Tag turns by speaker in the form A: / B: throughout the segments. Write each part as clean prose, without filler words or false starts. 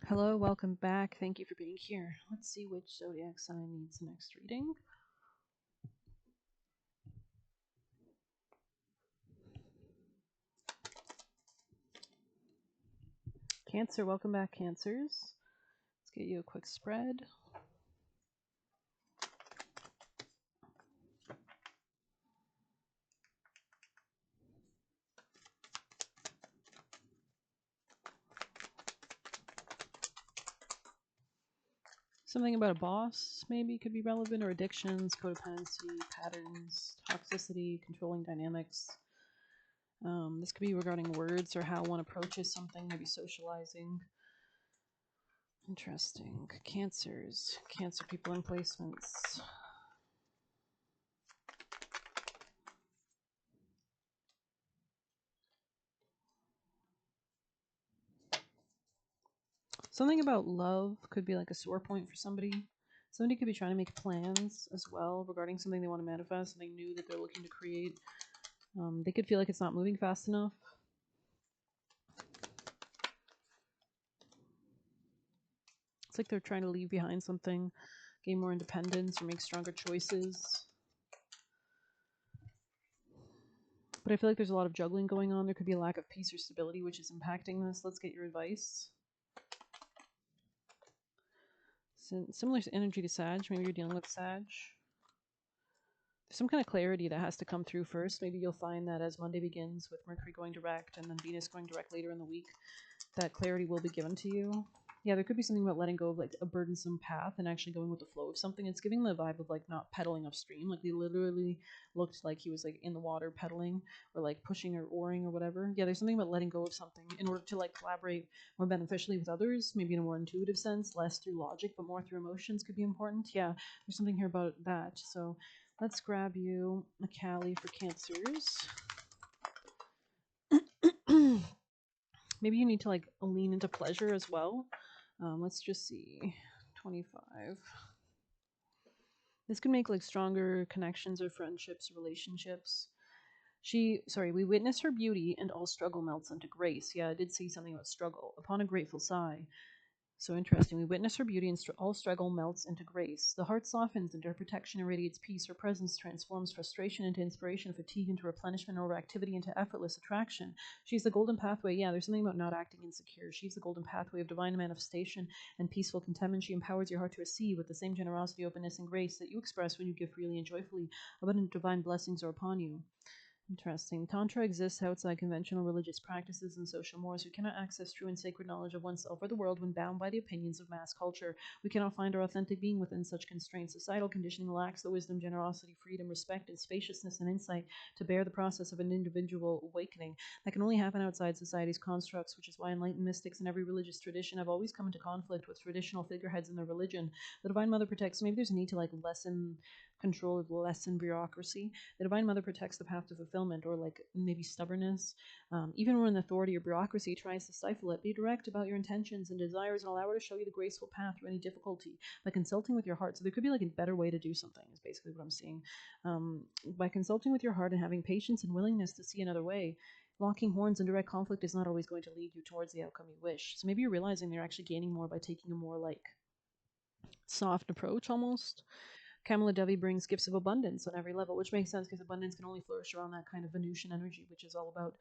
A: Hello, welcome back. Thank you for being here. Let's see which zodiac sign needs the next reading. Cancer, welcome back, Cancers. Let's get you a quick spread. Something about a boss maybe could be relevant, or addictions, codependency, patterns, toxicity, controlling dynamics. This could be regarding words or how one approaches something, maybe socializing. Interesting. Cancers, Cancer people in placements. Something about love could be like a sore point for somebody. Somebody could be trying to make plans as well regarding something they want to manifest, something new that they're looking to create. They could feel like it's not moving fast enough. It's like they're trying to leave behind something, gain more independence, or make stronger choices. But I feel like there's a lot of juggling going on. There could be a lack of peace or stability, which is impacting this. Let's get your advice. Similar energy to Sag. Maybe you're dealing with Sag. There's some kind of clarity that has to come through first. Maybe you'll find that as Monday begins with Mercury going direct and then Venus going direct later in the week, that clarity will be given to you. Yeah, there could be something about letting go of like a burdensome path and actually going with the flow of something. It's giving the vibe of like not pedaling upstream. Like he literally looked like he was like in the water pedaling or like pushing or oaring or whatever. Yeah, there's something about letting go of something in order to like collaborate more beneficially with others, maybe in a more intuitive sense, less through logic, but more through emotions could be important. Yeah, there's something here about that. So let's grab you a Cali for Cancers. Maybe you need to like lean into pleasure as well. Let's just see. 25. This can make like stronger connections or friendships, relationships. We witness her beauty and all struggle melts into grace. Yeah, I did see something about struggle. Upon a grateful sigh, so interesting. We witness her beauty and all struggle melts into grace. The heart softens into her protection and radiates peace. Her presence transforms frustration into inspiration, fatigue into replenishment, overactivity into effortless attraction. She's the golden pathway. Yeah, there's something about not acting insecure. She's the golden pathway of divine manifestation and peaceful contentment. She empowers your heart to receive with the same generosity, openness, and grace that you express when you give freely and joyfully. Abundant divine blessings are upon you. Interesting. Tantra exists outside conventional religious practices and social mores. We cannot access true and sacred knowledge of oneself or the world when bound by the opinions of mass culture. We cannot find our authentic being within such constraints. Societal conditioning lacks the wisdom, generosity, freedom, respect, and spaciousness and insight to bear the process of an individual awakening. That can only happen outside society's constructs, which is why enlightened mystics in every religious tradition have always come into conflict with traditional figureheads in their religion. The Divine Mother protects. Maybe there's a need to like lessen control, lessen bureaucracy. The Divine Mother protects the path to fulfillment, or like maybe stubbornness. Even when authority or bureaucracy tries to stifle it, be direct about your intentions and desires and allow her to show you the graceful path through any difficulty by consulting with your heart. So there could be like a better way to do something, is basically what I'm seeing. By consulting with your heart and having patience and willingness to see another way, locking horns and direct conflict is not always going to lead you towards the outcome you wish. So maybe you're realizing you're actually gaining more by taking a more like soft approach almost. Kamala Devi brings gifts of abundance on every level, which makes sense because abundance can only flourish around that kind of Venusian energy, which is all about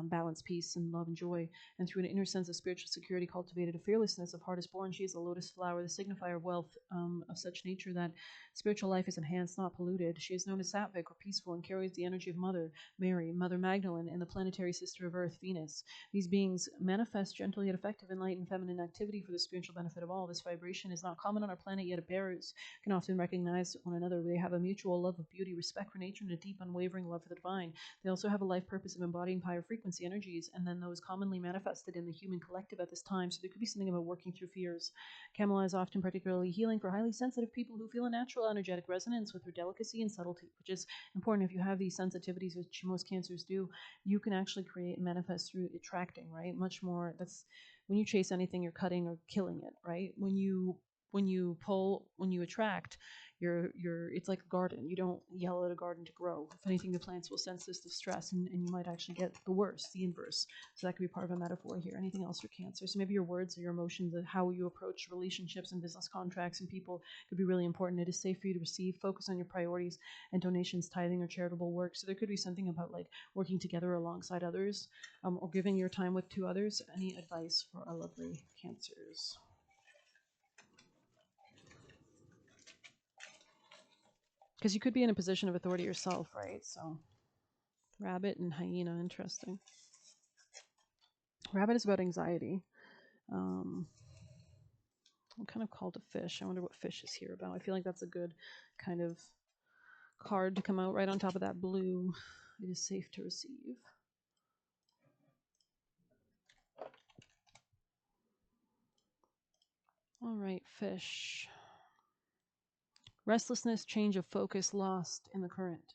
A: balance, peace, and love and joy. And through an inner sense of spiritual security cultivated, a fearlessness of heart is born. She is a lotus flower, the signifier of wealth, of such nature that spiritual life is enhanced, not polluted. She is known as Sattvic or peaceful and carries the energy of Mother Mary, Mother Magdalene, and the planetary sister of Earth, Venus. These beings manifest gentle yet effective enlightened feminine activity for the spiritual benefit of all. This vibration is not common on our planet, yet it bears can often recognize one another. They have a mutual love of beauty, respect for nature, and a deep, unwavering love for the divine. They also have a life purpose of embodying higher frequency energies, and then those commonly manifested in the human collective at this time. So there could be something about working through fears. Kamala is often particularly healing for highly sensitive people who feel a natural energetic resonance with her delicacy and subtlety, which is important. If you have these sensitivities, which most cancers do, you can actually create and manifest through attracting, right? Much more. That's when you chase anything, you're cutting or killing it, right? When you pull, when you attract, it's like a garden. You don't yell at a garden to grow. If anything, the plants will sense this distress, and you might actually get the worst, the inverse. So that could be part of a metaphor here. Anything else for Cancer? So maybe your words or your emotions and how you approach relationships and business contracts and people could be really important. It is safe for you to receive. Focus on your priorities and donations, tithing, or charitable work. So there could be something about like working together alongside others, or giving your time with to others. Any advice for our lovely Cancers? Because you could be in a position of authority yourself, right? So, rabbit and hyena, interesting. Rabbit is about anxiety. I'm kind of called a fish. I wonder what fish is here about. I feel like that's a good kind of card to come out right on top of that blue. It is safe to receive. All right, fish. Restlessness, change of focus, lost in the current.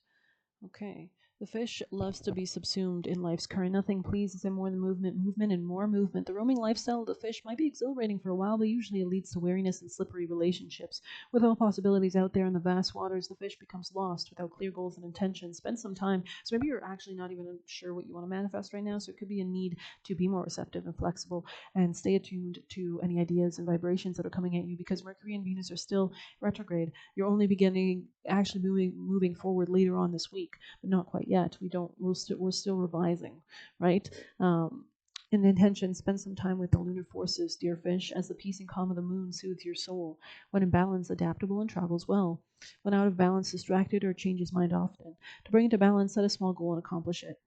A: Okay. The fish loves to be subsumed in life's current. Nothing pleases him more than movement, and more movement. The roaming lifestyle of the fish might be exhilarating for a while, but usually it leads to weariness and slippery relationships. With all possibilities out there in the vast waters, the fish becomes lost without clear goals and intentions. Spend some time. So maybe you're actually not even sure what you want to manifest right now, so it could be a need to be more receptive and flexible and stay attuned to any ideas and vibrations that are coming at you, because Mercury and Venus are still retrograde. You're only beginning actually moving forward later on this week, but not quite yet. We're still revising, right? In intention, spend some time with the lunar forces, dear fish, as the peace and calm of the moon soothes your soul. When in balance, adaptable and travels well. When out of balance, distracted or changes mind often. To bring it to balance, set a small goal and accomplish it.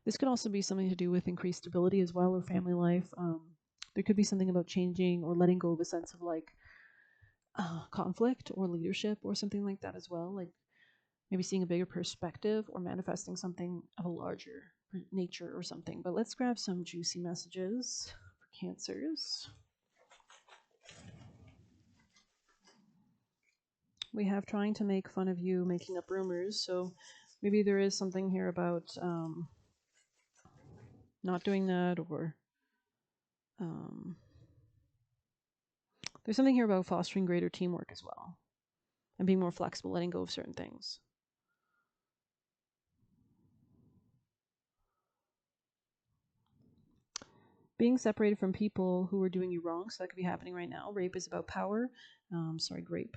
A: This could also be something to do with increased stability as well, or family life. There could be something about changing or letting go of a sense of like conflict or leadership or something like that as well. Like maybe seeing a bigger perspective or manifesting something of a larger nature or something. But let's grab some juicy messages for Cancers. We have trying to make fun of you, making up rumors. So maybe there is something here about not doing that, or there's something here about fostering greater teamwork as well and being more flexible, letting go of certain things. Being separated from people who are doing you wrong, so that could be happening right now. Rape is about power. Grape.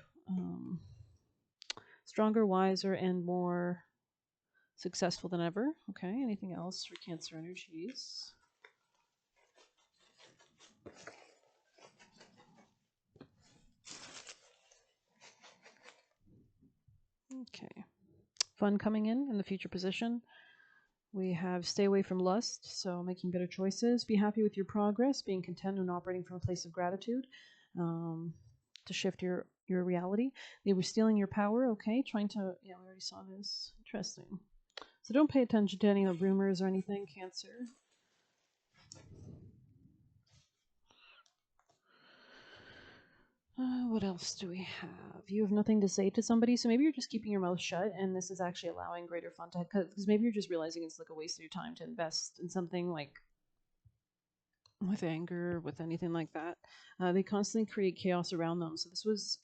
A: Stronger, wiser, and more successful than ever. Okay, anything else for Cancer energies? Okay. Fun coming in the future position. We have stay away from lust, so making better choices. Be happy with your progress, being content and operating from a place of gratitude, to shift your reality. They were stealing your power, okay? Trying to, yeah, we already saw this. Interesting. So don't pay attention to any of the rumors or anything, Cancer. What else do we have? You have nothing to say to somebody, so maybe you're just keeping your mouth shut, and this is actually allowing greater fun to, because maybe you're just realizing it's like a waste of your time to invest in something like with anger, with anything like that. They constantly create chaos around them. So this was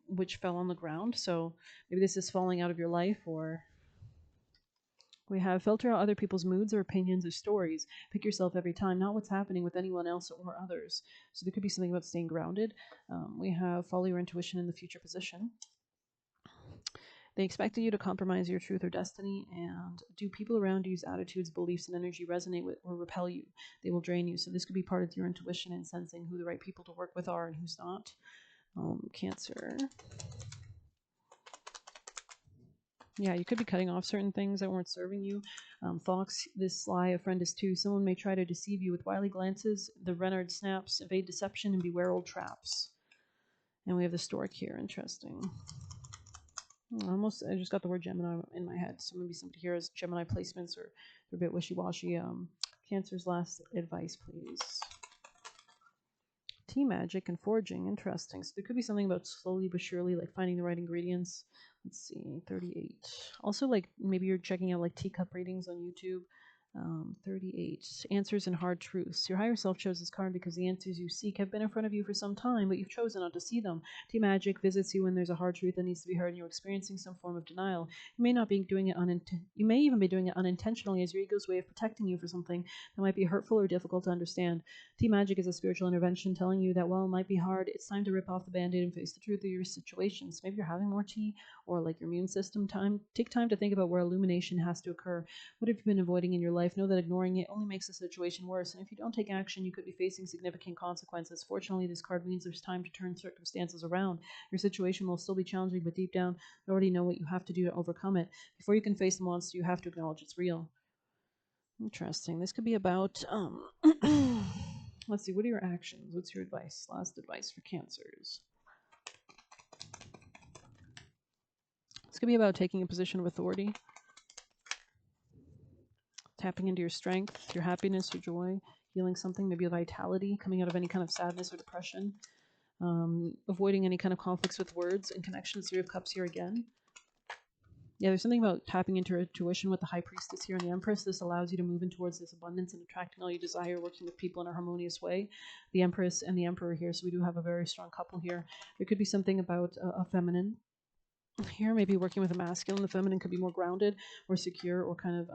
A: which fell on the ground. So maybe this is falling out of your life, or we have filter out other people's moods or opinions or stories. Pick yourself every time, not what's happening with anyone else or others. So there could be something about staying grounded. We have follow your intuition in the future position. They expected you to compromise your truth or destiny. And do people around you's attitudes, beliefs, and energy resonate with or repel you? They will drain you. So this could be part of your intuition and sensing who the right people to work with are and who's not. Cancer. Yeah, you could be cutting off certain things that weren't serving you. Fox, this sly a friend is too. Someone may try to deceive you with wily glances. The Renard snaps, evade deception, and beware old traps. And we have the stork here. Interesting. I just got the word Gemini in my head, so maybe somebody here has Gemini placements or they're a bit wishy-washy. Cancer's last advice, please. Tea magic and foraging, interesting. So there could be something about slowly but surely, like finding the right ingredients. Let's see, 38. Also, like maybe you're checking out like teacup readings on YouTube. 38. Answers and hard truths. Your higher self chose this card because the answers you seek have been in front of you for some time, but you've chosen not to see them. Team Magic visits you when there's a hard truth that needs to be heard and you're experiencing some form of denial. You may not be doing it you may even be doing it unintentionally as your ego's way of protecting you for something that might be hurtful or difficult to understand. Team Magic is a spiritual intervention telling you that while it might be hard, it's time to rip off the band-aid and face the truth of your situations. Maybe you're having more tea or like your immune system time. Take time to think about where illumination has to occur. What have you been avoiding in your life? Know that ignoring it only makes the situation worse, and if you don't take action, you could be facing significant consequences. Fortunately, this card means there's time to turn circumstances around. Your situation will still be challenging, but deep down, you already know what you have to do to overcome it. Before you can face the monster, you have to acknowledge it's real. Interesting. This could be about, let's see, what are your actions? What's your advice? Last advice for Cancers. This could be about taking a position of authority, tapping into your strength, your happiness, your joy, healing something, maybe a vitality, coming out of any kind of sadness or depression, avoiding any kind of conflicts with words and connections. Three of Cups here again. Yeah, there's something about tapping into intuition with the High Priestess here and the Empress. This allows you to move in towards this abundance and attracting all you desire, working with people in a harmonious way. The Empress and the Emperor here, so we do have a very strong couple here. There could be something about a feminine here, maybe working with a masculine. The feminine could be more grounded or secure or kind of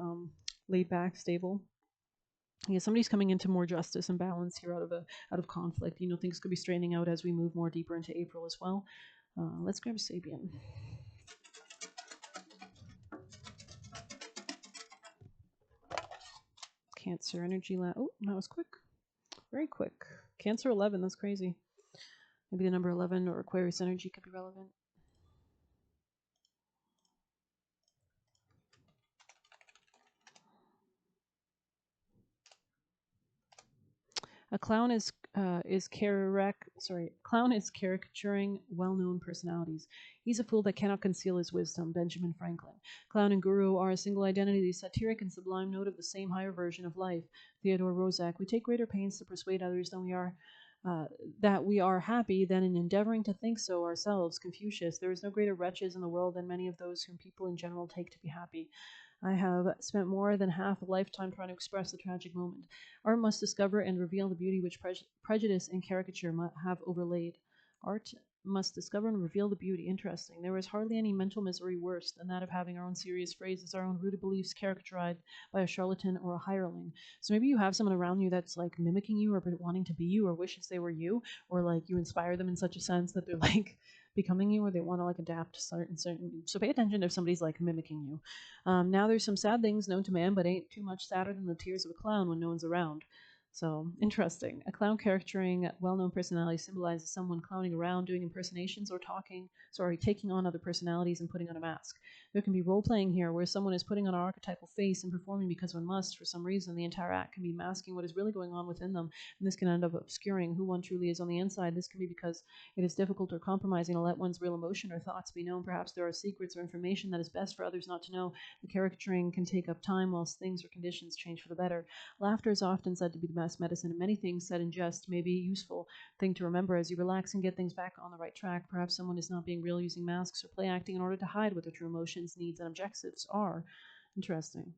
A: laid back, stable. Yeah, somebody's coming into more justice and balance here out of conflict. You know, things could be straightening out as we move more deeper into April as well. Let's grab Sabian. Cancer energy. Oh, that was quick. Very quick. Cancer 11. That's crazy. Maybe the number 11 or Aquarius energy could be relevant. A clown is caricaturing well-known personalities. He's a fool that cannot conceal his wisdom. Benjamin Franklin. Clown and guru are a single identity, the satiric and sublime note of the same higher version of life. Theodore Roszak. We take greater pains to persuade others than we are that we are happy than in endeavoring to think so ourselves. Confucius. There is no greater wretches in the world than many of those whom people in general take to be happy. I have spent more than half a lifetime trying to express the tragic moment. Art must discover and reveal the beauty which prejudice and caricature have overlaid. Art must discover and reveal the beauty. Interesting. There is hardly any mental misery worse than that of having our own serious phrases, our own rooted beliefs caricatured by a charlatan or a hireling. So maybe you have someone around you that's like mimicking you or wanting to be you or wishes they were you, or like you inspire them in such a sense that they're like becoming you or they want to like adapt to certain so pay attention if somebody's like mimicking you. Now there's some sad things known to man, but ain't too much sadder than the tears of a clown when no one's around. So interesting. A clown caricaturing well-known personality symbolizes someone clowning around, doing impersonations or taking on other personalities and putting on a mask. There can be role-playing here where someone is putting on an archetypal face and performing because one must for some reason. The entire act can be masking what is really going on within them, and this can end up obscuring who one truly is on the inside. This can be because it is difficult or compromising to let one's real emotion or thoughts be known. Perhaps there are secrets or information that is best for others not to know. The caricaturing can take up time whilst things or conditions change for the better. Laughter is often said to be the best medicine, and many things said in jest may be a useful thing to remember as you relax and get things back on the right track. Perhaps someone is not being real using masks or play acting in order to hide what their true emotions, needs, and objectives are. Interesting.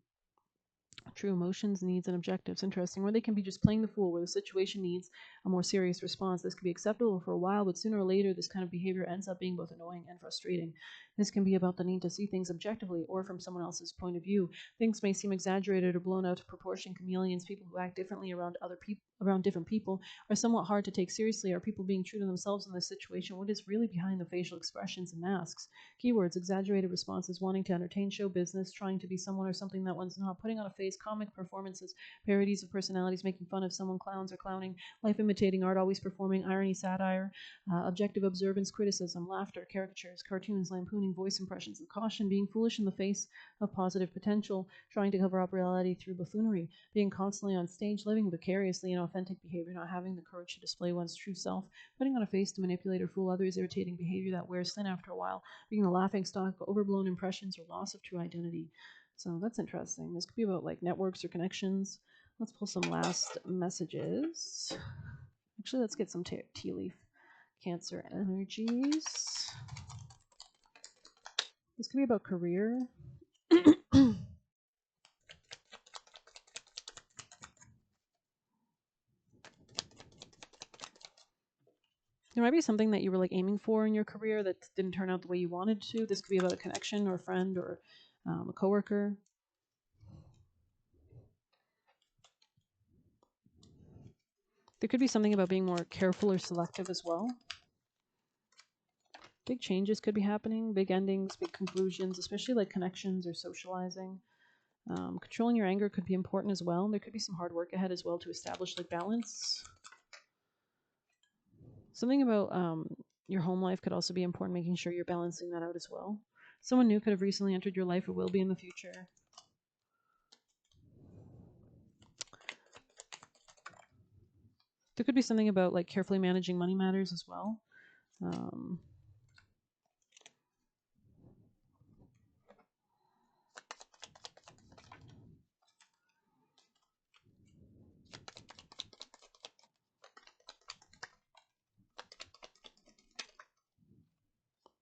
A: True emotions, needs, and objectives. Interesting. Where they can be just playing the fool, where the situation needs a more serious response. This can be acceptable for a while, but sooner or later, this kind of behavior ends up being both annoying and frustrating. This can be about the need to see things objectively or from someone else's point of view. Things may seem exaggerated or blown out of proportion. Chameleons, people who act differently around different people, are somewhat hard to take seriously. Are people being true to themselves in this situation? What is really behind the facial expressions and masks? Keywords: exaggerated responses, wanting to entertain, show business, trying to be someone or something that one's not, putting on a face, comic performances, parodies of personalities, making fun of someone, clowns or clowning, life imitating art, always performing, irony, satire, objective observance, criticism, laughter, caricatures, cartoons, lampooning, voice impressions of caution, being foolish in the face of positive potential, trying to cover up reality through buffoonery, being constantly on stage, living vicariously in authentic behavior, not having the courage to display one's true self, putting on a face to manipulate or fool others, irritating behavior that wears thin after a while, being the laughing stock, overblown impressions, or loss of true identity. So that's interesting. This could be about like networks or connections. Let's pull some last messages. Actually, let's get some tea leaf. Cancer energies. This could be about career. There might be something that you were like aiming for in your career that didn't turn out the way you wanted to. This could be about a connection or a friend or a coworker. There could be something about being more careful or selective as well. Big changes could be happening, big endings, big conclusions, especially like connections or socializing. Controlling your anger could be important as well. There could be some hard work ahead as well to establish like balance. Something about your home life could also be important, making sure you're balancing that out as well. Someone new could have recently entered your life or will be in the future. There could be something about like carefully managing money matters as well.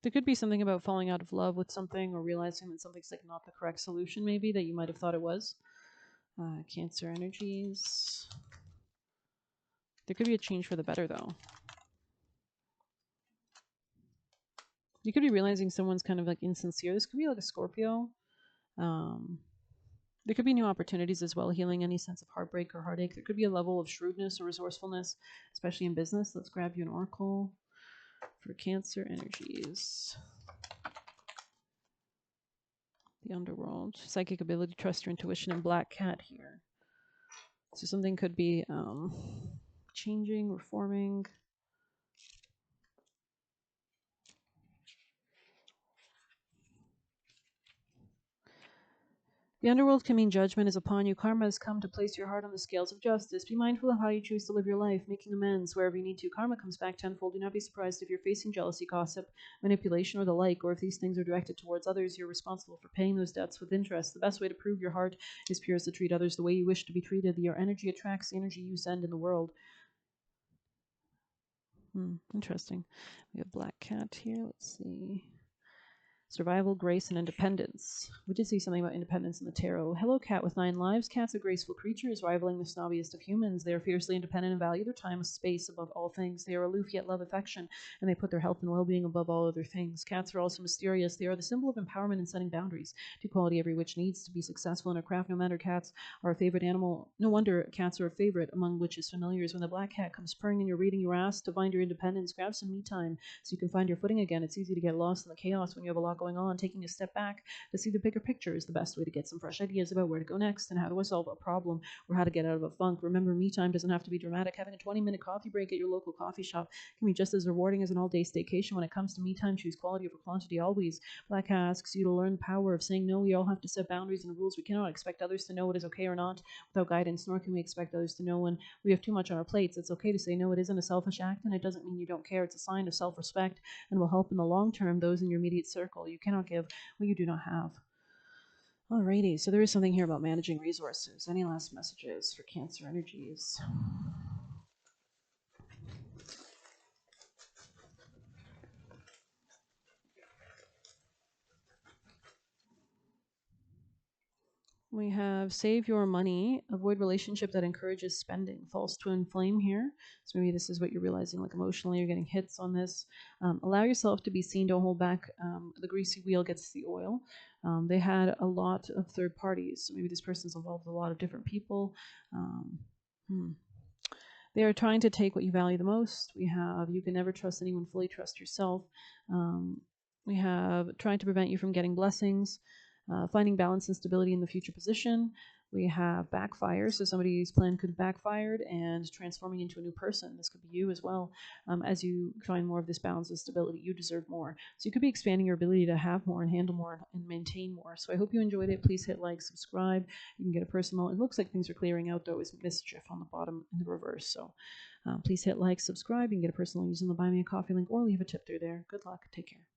A: There could be something about falling out of love with something or realizing that something's like not the correct solution maybe that you might have thought it was. Cancer energies. There could be a change for the better though. You could be realizing someone's kind of like insincere. This could be like a Scorpio. There could be new opportunities as well, healing any sense of heartbreak or heartache. There could be a level of shrewdness or resourcefulness, especially in business. Let's grab you an oracle for Cancer energies. The underworld, psychic ability, trust your intuition, and black cat here. So something could be changing, reforming. The underworld can mean judgment is upon you. Karma has come to place your heart on the scales of justice. Be mindful of how you choose to live your life, making amends wherever you need to. Karma comes back tenfold. Do not be surprised if you're facing jealousy, gossip, manipulation, or the like, or if these things are directed towards others, you're responsible for paying those debts with interest. The best way to prove your heart is pure is to treat others the way you wish to be treated. Your energy attracts the energy you send in the world. Interesting. We have black cat here. Let's see. Survival, grace, and independence. We did see something about independence in the tarot. Hello, cat with 9 lives. Cats are graceful creatures, rivaling the snobbiest of humans. They are fiercely independent and value their time and space above all things. They are aloof yet love affection, and they put their health and well-being above all other things. Cats are also mysterious. They are the symbol of empowerment and setting boundaries to equality every witch needs to be successful in her craft. No matter cats are a favorite animal. No wonder cats are a favorite among witches' familiars. When the black cat comes purring in your reading, you are asked to find your independence. Grab some me time so you can find your footing again. It's easy to get lost in the chaos when you have a lot going on. Taking a step back to see the bigger picture is the best way to get some fresh ideas about where to go next and how to solve a problem or how to get out of a funk. Remember, me time doesn't have to be dramatic. Having a 20-minute coffee break at your local coffee shop can be just as rewarding as an all-day staycation. When it comes to me time, choose quality over quantity always. Black asks you to learn the power of saying no. We all have to set boundaries and rules. We cannot expect others to know what is okay or not without guidance, nor can we expect others to know when we have too much on our plates. It's okay to say no. It isn't a selfish act, and it doesn't mean you don't care. It's a sign of self-respect and will help in the long term those in your immediate circle. You cannot give what you do not have. Alrighty, so there is something here about managing resources. Any last messages for Cancer energies? We have save your money, avoid relationship that encourages spending. False twin flame here. So maybe this is what you're realizing, like emotionally, you're getting hits on this. Allow yourself to be seen. Don't hold back. The greasy wheel gets the oil. They had a lot of third parties. So maybe this person's involved with a lot of different people. They are trying to take what you value the most. We have you can never trust anyone fully, trust yourself. We have trying to prevent you from getting blessings, finding balance and stability in the future position. We have backfire, so somebody's plan could have backfired and transforming into a new person. This could be you as well. As you find more of this balance and stability, you deserve more. So you could be expanding your ability to have more and handle more and maintain more. So I hope you enjoyed it. Please hit like, subscribe. You can get a personal. It looks like things are clearing out though. Is mischief on the bottom in the reverse. So please hit like, subscribe. You can get a personal using the Buy Me a Coffee link or leave a tip through there. Good luck. Take care.